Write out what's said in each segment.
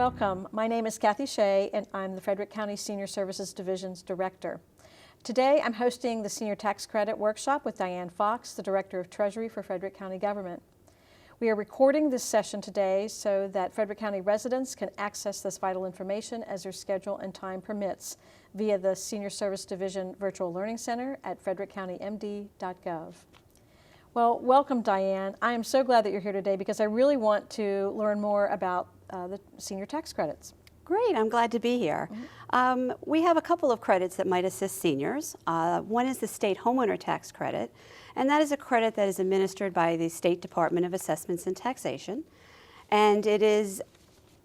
Welcome. My name is Kathy Shea, and I'm the Frederick County Senior Services Division's Director. Today, I'm hosting the Senior Tax Credit Workshop with Diane Fox, the Director of Treasury for Frederick County Government. We are recording this session today so that Frederick County residents can access this vital information as their schedule and time permits via the Senior Service Division Virtual Learning Center at frederickcountymd.gov. Well, welcome, Diane. I am so glad that you're here today because I really want to learn more about the senior tax credits. Great, I'm glad to be here. We have a couple of credits that might assist seniors. One is the state homeowner tax credit, and that is a credit that is administered by the State Department of Assessments and Taxation, and it is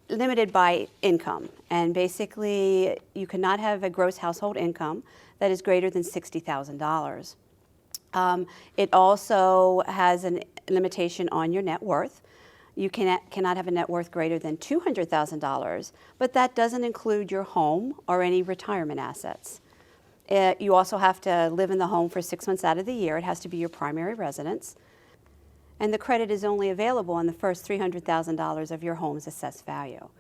limited by income. And basically, you cannot have a gross household income that is greater than $60,000. It also has a limitation on your net worth. You cannot have a net worth greater than $200,000, but that doesn't include your home or any retirement assets. You also have to live in the home for 6 months out of the year. It has to be your primary residence. And the credit is only available on the first $300,000 of your home's assessed value.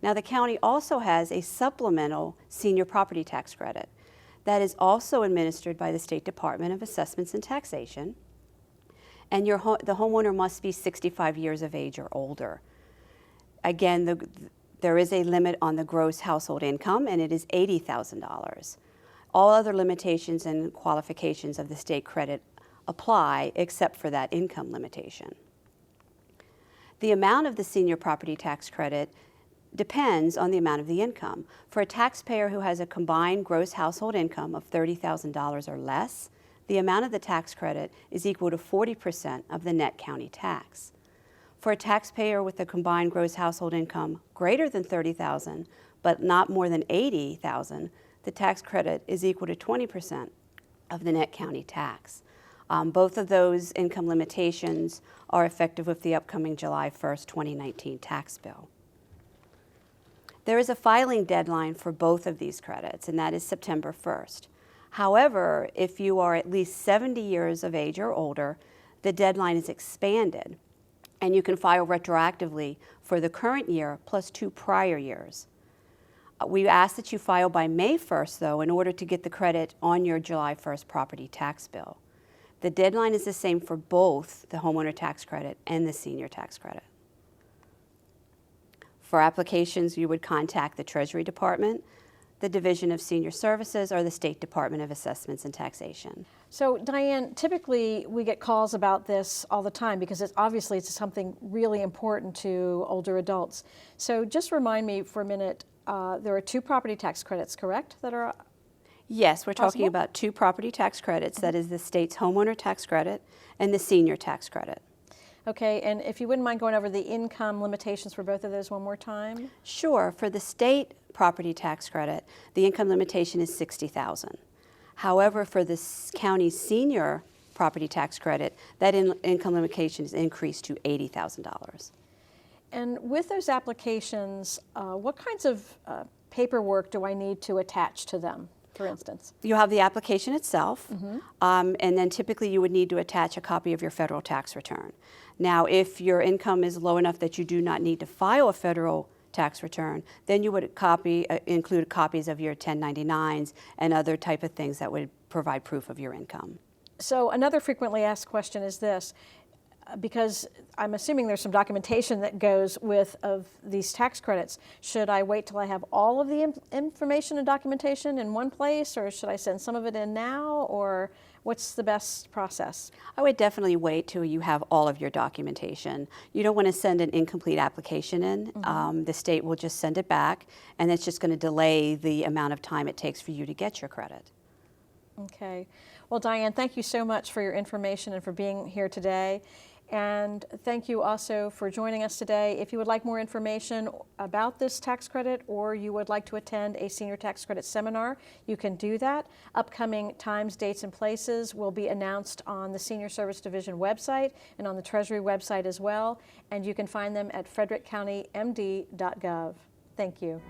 Now, the county also has a supplemental senior property tax credit that is also administered by the State Department of Assessments and Taxation. And the homeowner must be 65 years of age or older. Again, there is a limit on the gross household income, and it is $80,000. All other limitations and qualifications of the state credit apply except for that income limitation. The amount of the senior property tax credit depends on the amount of the income. For a taxpayer who has a combined gross household income of $30,000 or less, the amount of the tax credit is equal to 40% of the net county tax. For a taxpayer with a combined gross household income greater than $30,000 but not more than $80,000, the tax credit is equal to 20% of the net county tax. Both of those income limitations are effective with the upcoming July 1st, 2019 tax bill. There is a filing deadline for both of these credits, and that is September 1st. However, if you are at least 70 years of age or older, the deadline is expanded, and you can file retroactively for the current year plus 2 prior years. We ask that you file by May 1st, though, in order to get the credit on your July 1st property tax bill. The deadline is the same for both the homeowner tax credit and the senior tax credit. For applications, you would contact the Treasury Department, the Division of Senior Services, or the State Department of Assessments and Taxation. So, Diane, typically we get calls about this all the time because it's something really important to older adults. So just remind me for a minute, there are 2 property tax credits, correct, that are Yes, we're possible? talking about 2 property tax credits. That is the state's homeowner tax credit and the senior tax credit. Okay, and if you wouldn't mind going over the income limitations for both of those one more time? Sure. For the state property tax credit, the income limitation is $60,000. However, for the county senior property tax credit, that income limitation is increased to $80,000. And with those applications, what kinds of paperwork do I need to attach to them, for instance? You have the application itself, and then typically you would need to attach a copy of your federal tax return. Now, if your income is low enough that you do not need to file a federal tax return, then you would include copies of your 1099s and other type of things that would provide proof of your income. So another frequently asked question is this, because I'm assuming there's some documentation that goes with of these tax credits. Should I wait till I have all of the information and documentation in one place, or should I send some of it in now, or what's the best process? I would definitely wait till you have all of your documentation. You don't want to send an incomplete application in. The state will just send it back, and it's just going to delay the amount of time it takes for you to get your credit. Okay. Well, Diane, thank you so much for your information and for being here today. And thank you also for joining us today. If you would like more information about this tax credit, or you would like to attend a senior tax credit seminar, you can do that. Upcoming times, dates, and places will be announced on the Senior Service Division website and on the Treasury website as well. And you can find them at frederickcountymd.gov. Thank you.